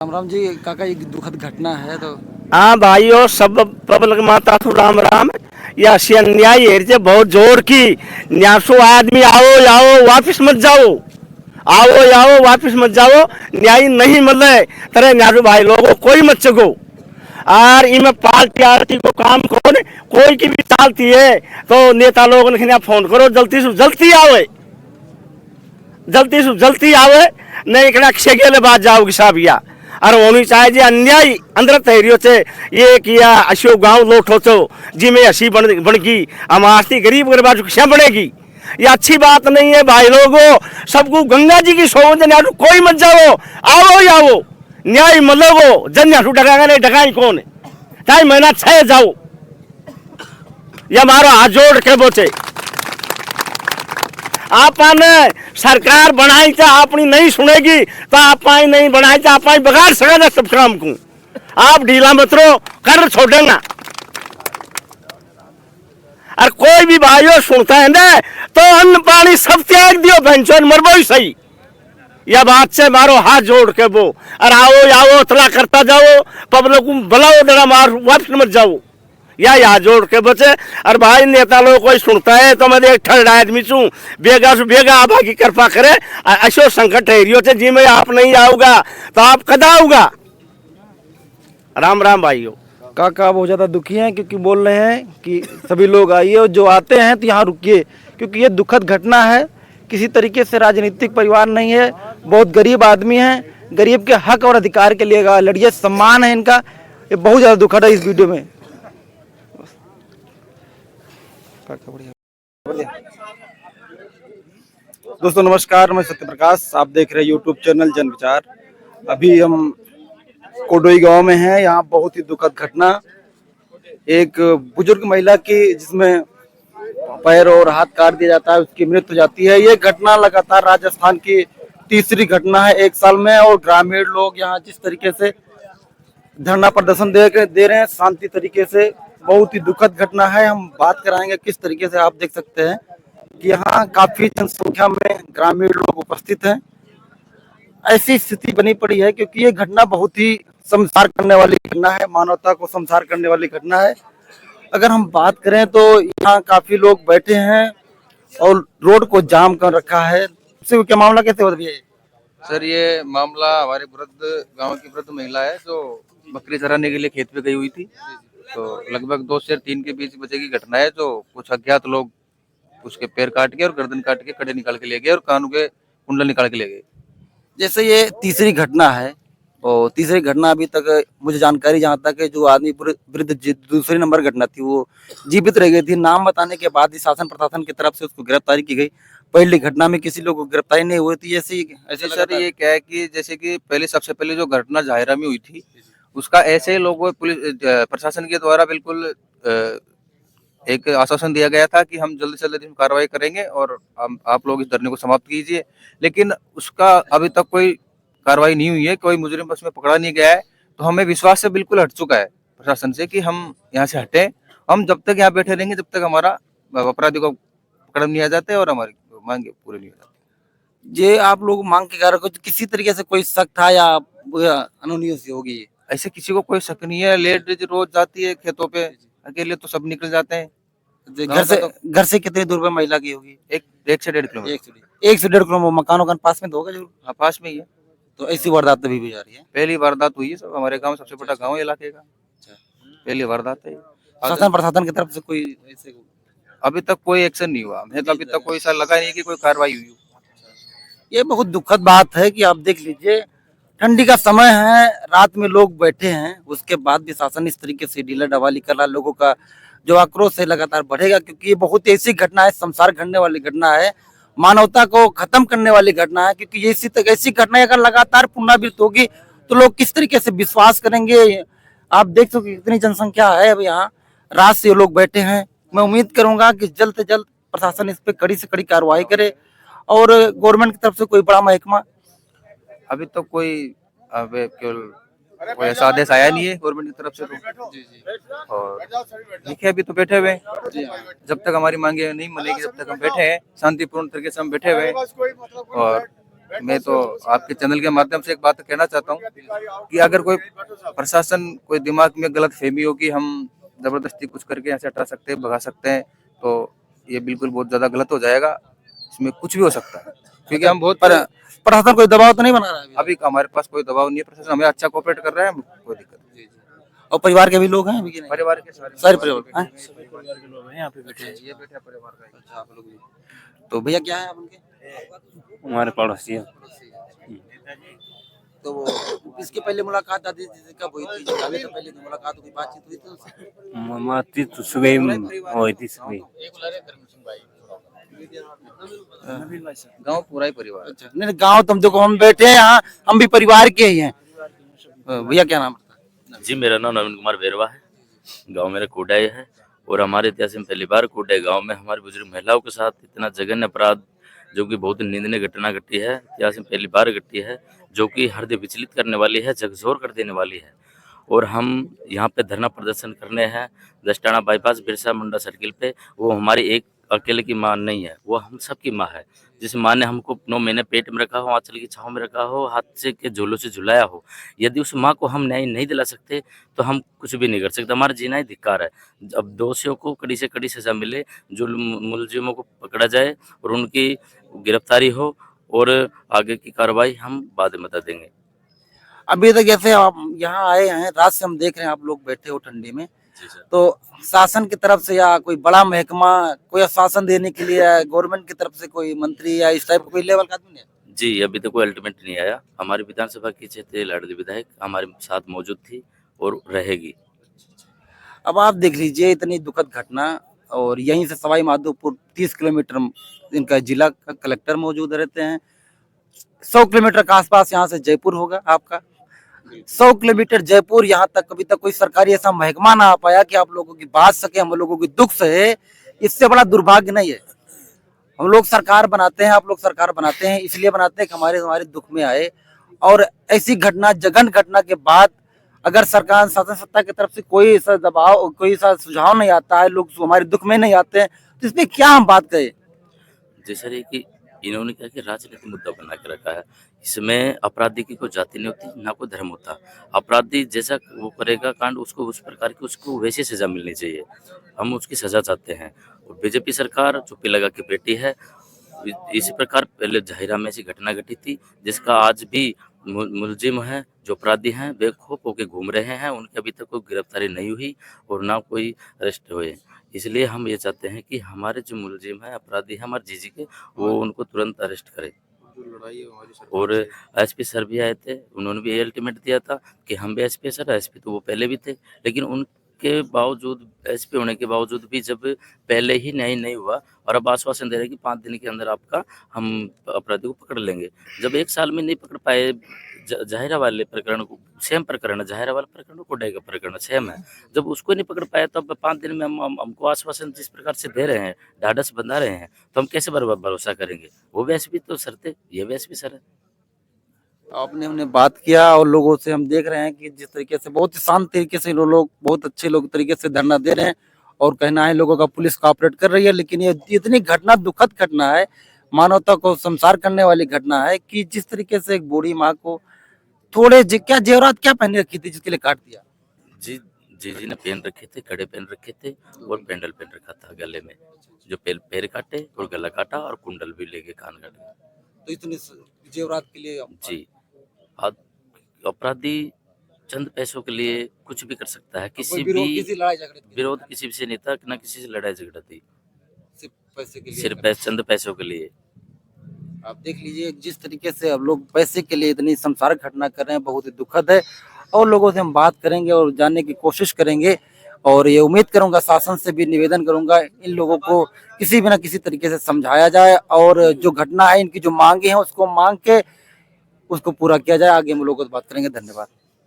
राम राम जी काका, एक दुखद घटना है तो। हाँ भाइयों, सब पब्लिक माता तो राम राम। यह असी अन्याय हेरते बहुत जोर की। न्यासो आदमी आओ आओ वापिस मत जाओ, आओ आओ वापिस मत जाओ। न्याय नहीं मिले तेरे न्यासो भाई लोगों कोई मत चगो। और इनमें पार्टी आर्टी को काम कौन कोई की भी चालती है तो नेता लोगों ने फोन करो जल्दी से जल्दी आवे, जल्दी से जल्दी आवे। नहीं कड़ा क्षेगेले बात जाओगी साहबिया। और होनी चाहिए जी अन्याय अंदर तहरियो से ये किया अशोक गांव लोटो तो जी में हसी बन गई हमारी गरीब गरीबाजू क्या बनेगी। ये अच्छी बात नहीं है भाई लोगों। सबको गंगा जी की सोच कोई मत जाओ, आओ आओ न्याय मलोगो। जन यहाँ डकाएगा नहीं डकाई कौन चाहे महीना 6 जाओ। ये हमारा हाथ जोड़ के बोचे आपने सरकार बनाई तो अपनी नहीं सुनेगी तो आप नहीं बनाई तो आप बिगाड़ सकेगा सब काम को। आप ढीला मत रो कर छोड़ेगा। और कोई भी भाइयों सुनता है ना तो अन्न पानी सब त्याग दियो भैंसों मरबो ही सही। यह बात से मारो हाथ जोड़ के वो और आओ आओ तला करता जाओ। पब्लिक को बुलाओ जरा मार वापस मत जाओ। या यहाँ जोड़ के बचे। और भाई नेता लोग कोई सुनता है तो मैं एक ठंड आदमी छू बेगा से बेगा आभा की कृपा करे। ऐसो संकट है थे जी में आप नहीं आओगा तो आप कदा आओगा। राम राम भाइयों। काका बहुत ज़्यादा दुखी हैं क्योंकि बोल रहे हैं कि सभी लोग आइए और जो आते हैं तो यहाँ रुकिए, क्योंकि ये दुखद घटना है। किसी तरीके से राजनीतिक परिवार नहीं है, बहुत गरीब आदमी हैं, गरीब के हक और अधिकार के लिए लड़िए, सम्मान है इनका। ये बहुत ज़्यादा दुखद है इस वीडियो में। काका बढ़िया। दोस्तों नमस्कार, मैं सत्य प्रकाश, आप देख रहे हैं यूट्यूब चैनल जन विचार। अभी हम कोडोई गांव में हैं। यहाँ बहुत ही दुखद घटना, एक बुजुर्ग महिला की जिसमें पैर और हाथ काट दिया जाता है, उसकी मृत्यु हो जाती है। ये घटना लगातार राजस्थान की तीसरी घटना है 1 साल में। और ग्रामीण लोग यहाँ जिस तरीके से धरना प्रदर्शन दे रहे हैं शांति तरीके से, बहुत ही दुखद घटना है। हम बात कराएंगे किस तरीके से। आप देख सकते हैं कि यहाँ काफी जनसंख्या में ग्रामीण लोग उपस्थित हैं। ऐसी स्थिति बनी पड़ी है क्योंकि ये घटना बहुत ही शर्मसार करने वाली घटना है, मानवता को शर्मसार करने वाली घटना है। अगर हम बात करें तो यहाँ काफी लोग बैठे हैं और रोड को जाम कर रखा है। इससे क्या मामला कैसे हो रही है? सर ये मामला हमारे वृद्ध गांव की वृद्ध महिला है जो बकरी चराने के लिए खेत पे गई हुई थी। तो लगभग 2 से 3 के बीच बजे की घटना है जो कुछ अज्ञात लोग उसके पैर काट के और गर्दन काट के कड़े निकाल के ले गए और कानों के कुंडल निकाल के ले गए। जैसे ये तीसरी घटना है और तीसरी घटना अभी तक मुझे जानकारी जहाँ तक है, जो आदमी वृद्ध दूसरी नंबर घटना थी वो जीवित रह गई थी। नाम बताने के बाद ही शासन प्रशासन की तरफ से उसको गिरफ्तारी की गई। पहली घटना में किसी लोग को गिरफ्तारी नहीं हुई थी। ऐसे सर ये क्या है कि जैसे कि पहले सबसे पहले जो घटना जाहिरा में हुई थी उसका ऐसे ही लोगों पुलिस प्रशासन के द्वारा बिल्कुल एक आश्वासन दिया गया था कि हम जल्द से जल्द कार्रवाई करेंगे और आप लोग इस धरने को समाप्त कीजिए। लेकिन उसका अभी तक कोई कार्रवाई नहीं हुई है, कोई मुजरिम बस में पकड़ा नहीं गया है। तो हमें विश्वास से बिल्कुल हट चुका है प्रशासन से कि हम यहाँ से हटें। हम जब तक यहाँ बैठे रहेंगे जब तक हमारा अपराधी को पकड़ नहीं आ जाते और हमारी मांगे पूरी नहीं हो जाती। ये आप लोग मांग के कह रहे हो, किसी तरीके से कोई शक था या अनहोनी सी होगी? ऐसे किसी को कोई शक नहीं है। लेडीज रोज जाती है खेतों पे, अकेले तो सब निकल जाते हैं। घर से कितनी दूर पे महिला की होगी? 1 से 1.5 किलोमीटर। 1 से 1.5 किलोमीटर। मकान पास में तो होगा जरूर। हाँ पास में ही है। तो ऐसी वारदात अभी भी जा रही है? पहली वारदात हुई है सब हमारे गांव, सबसे बड़ा गांव है इलाके का। पहली वारदात है। शासन प्रशासन की तरफ से कोई ऐसे अभी तक कोई एक्शन नहीं हुआ। हमें तो अभी तक कोई ऐसा लगा नहीं कि कोई कार्रवाई हुई हो। ये बहुत दुखद बात है कि आप देख लीजिए, ठंडी का समय है, रात में लोग बैठे हैं, उसके बाद भी शासन इस तरीके से ढीला ढवाली कर रहा है। लोगों का जो आक्रोश है लगातार बढ़ेगा क्योंकि ये बहुत ऐसी घटना है, संसार करने वाली घटना है, मानवता को खत्म करने वाली घटना है। क्योंकि ये ऐसी घटना अगर लगातार पुनरावृत्त होगी तो लोग किस तरीके से विश्वास करेंगे? आप देख सकते कितनी जनसंख्या है अब यहाँ, रात से लोग बैठे हैं। मैं उम्मीद करूंगा कि जल्द से जल्द प्रशासन इस पे कड़ी से कड़ी कार्रवाई करे और गवर्नमेंट की तरफ से कोई बड़ा महकमा। अभी तक कोई केवल कोई ऐसा आदेश आया नहीं है गवर्नमेंट की तरफ से। तो और देखिए अभी तो बैठे हुए हैं। जब तक हमारी मांगे नहीं मिलेगी जब तक हम बैठे हैं, शांतिपूर्ण तरीके से हम बैठे हुए हैं। और मैं तो आपके चैनल के माध्यम से एक बात कहना चाहता हूँ कि अगर कोई प्रशासन कोई दिमाग में गलत फहमी हो कि हम जबरदस्ती कुछ करके यहाँ से हटा सकते हैं, भगा सकते हैं, तो ये बिल्कुल बहुत ज्यादा गलत हो जाएगा। इसमें कुछ भी हो सकता है, क्योंकि हम बहुत प्रशासन कोई दबाव तो नहीं बना रहा है अभी हमारे पास कोई दबाव नहीं है। प्रशासन हमें अच्छा कोऑपरेट कर रहा है, कोई दिक्कत नहीं। और परिवार के भी लोग हैं अभी कि नहीं? परिवार के सारे परिवार हैं? यहाँ पे बैठे ये बेटा परिवार का अच्छा, आप लोग भी। तो भैया क्या है आप उनके? हमारे पड़ोसी है। तो वो इसके पहले मुलाकात दादी जी कब हुई थी? अभी तो पहले मुलाकात हुई, बातचीत हुई थी उससे? माती तो सुबह हुई थी सुबह। गांव पूरा ही परिवार। अच्छा, नहीं गांव तुम देखो हम बैठे हैं यहाँ, हम भी परिवार के ही हैं। भैया क्या नाम है? जी, मेरा नाम नवीन कुमार बेरवा है। गांव मेरा कोडाई है और हमारे इतिहास में पहली बार कोडाई गांव में हमारी बुजुर्ग महिलाओं के साथ इतना जघन्य अपराध, जो कि बहुत निंदनीय घटना घटी है, इतिहास में पहली बार घटी है, जो कि हृदय विचलित करने वाली है, झकझोर कर देने वाली है। और हम यहाँ पे धरना प्रदर्शन करने हैं दस्ताना बाईपास बिरसा मुंडा सर्किल पे। वो हमारी एक अकेले की माँ नहीं है, वो हम सब की माँ है। जिस माँ ने हमको 9 महीने पेट में रखा हो, आंचल की छांव में रखा हो, हाथ से के झोलों से झुलाया हो, यदि उस माँ को हम न्याय नहीं दिला सकते तो हम कुछ भी नहीं कर सकते। हमारा जीना ही धिक्कार है। अब दोषियों को कड़ी से कड़ी सजा मिले, जो मुलजिमों को पकड़ा जाए और उनकी गिरफ्तारी हो, और आगे की कार्रवाई हम बाद में बता देंगे। अभी तक जैसे आप यहाँ आए हैं, रात से हम देख रहे हैं आप लोग बैठे हो ठंडी में, जी सर। तो शासन की तरफ से या कोई बड़ा महकमा कोई आश्वासन देने के लिए, गवर्नमेंट की तरफ से कोई मंत्री या इस टाइप का कोई लेवल का आदमी नहीं है? जी, अभी तक कोई अल्टीमेट नहीं आया। हमारी विधानसभा की क्षेत्रीय लाडली विधायक हमारे साथ मौजूद थी और रहेगी। अब आप देख लीजिए इतनी दुखद घटना, और यहीं से सवाई माधोपुर 30 किलोमीटर इनका जिला का कलेक्टर मौजूद रहते हैं। 100 किलोमीटर के आसपास यहाँ से जयपुर होगा आपका। 100 किलोमीटर जयपुर, यहाँ तक अभी तक कोई सरकारी ऐसा महकमा ना आ पाया कि आप लोगों की बात सके, हम लोगों की दुख सहे। इससे बड़ा दुर्भाग्य नहीं है। हम लोग सरकार बनाते हैं, आप लोग सरकार बनाते हैं, इसलिए बनाते हैं कि हमारे दुख में आए। और ऐसी घटना, जघन्य घटना के बाद अगर सरकार शासन सत्ता की तरफ से कोई ऐसा दबाव, कोई ऐसा सुझाव नहीं आता है, लोग हमारे दुख में नहीं आते हैं, तो इसमें क्या हम बात करें? जी सर, ये कि इन्होंने क्या कि राजनीतिक मुद्दा बना के रखा है। इसमें अपराधी की कोई जाति नहीं होती, ना कोई धर्म होता। अपराधी जैसा वो करेगा कांड, उसको उस प्रकार की उसको वैसी सजा मिलनी चाहिए। हम उसकी सजा चाहते हैं। और बीजेपी सरकार चुप्पी लगा के बैठी है। इसी प्रकार पहले जहिरा में ऐसी घटना घटी थी, जिसका आज भी मुलजिम है, जो अपराधी हैं, बेखौफ होकर घूम रहे हैं। उनकी अभी तक कोई गिरफ्तारी नहीं हुई और ना कोई अरेस्ट हुए। इसलिए हम ये चाहते हैं कि हमारे जो मुलजिम हैं, अपराधी हैं हमारे जीजी के, वो उनको तुरंत अरेस्ट करें। और एसपी सर भी आए थे, उन्होंने भी अल्टीमेट दिया था कि हम भी एसपी सर, एसपी तो वो पहले भी थे, लेकिन उनके बावजूद, एसपी होने के बावजूद भी जब पहले ही न्याय नहीं हुआ, और अब आश्वासन दे रहे हैं कि 5 दिन के अंदर आपका हम अपराधी को पकड़ लेंगे। जब 1 साल में नहीं पकड़ पाए, जहिरा वाले प्रकरण को, सेम प्रकरण है, जहिरा वाला प्रकरण कोडाई का प्रकरण सेम है, जब उसको नहीं पकड़ पाया तो अब 5 दिन में हमको आश्वासन जिस प्रकार से दे रहे हैं, ढाढ़स बंधा रहे हैं, तो हम कैसे भरोसा करेंगे? वो भी एसपी तो सर थे, ये भी एसपी सर है। आपने हमने बात किया और लोगों से हम देख रहे हैं कि जिस तरीके से बहुत ही शांत तरीके से लोग बहुत अच्छे लोग तरीके से धरना दे रहे हैं, और कहना है लोगों का पुलिस कोऑपरेट कर रही है। लेकिन ये इतनी घटना, दुखद घटना है, मानवता को शर्मसार करने वाली घटना है कि जिस तरीके से एक बूढ़ी माँ को थोड़े क्या जेवरात क्या पहन रखी थी जिसके लिए काट दिया? जी जी ने पहन रखे थे, कड़े पहन रखे थे और पेंडल पहन रखा था गले में, जो पैर काटे और गला काटा और कुंडल भी लेके कान काटे। तो इतने जेवरात के लिए जी, अपराधी चंद पैसों के लिए कुछ भी कर सकता है। किसी लड़ाई झगड़े विरोध किसी से नहीं था, ना किसी से लड़ाई झगड़ा थी, सिर्फ पैसे के लिए, सिर्फ चंद पैसों के लिए। आप देख लीजिए जिस तरीके से अब लोग पैसे के लिए इतनी शर्मसार घटना कर रहे हैं, बहुत ही दुखद है। और लोगों से हम बात करेंगे और जानने की कोशिश करेंगे, और ये उम्मीद करूंगा, शासन से भी निवेदन करूंगा, इन लोगों को किसी भी ना किसी तरीके से समझाया जाए, और जो घटना है, इनकी जो मांगे हैं उसको मांग के उसको पूरा किया जाए। आगे हम लोगों से बात करेंगे। धन्यवाद।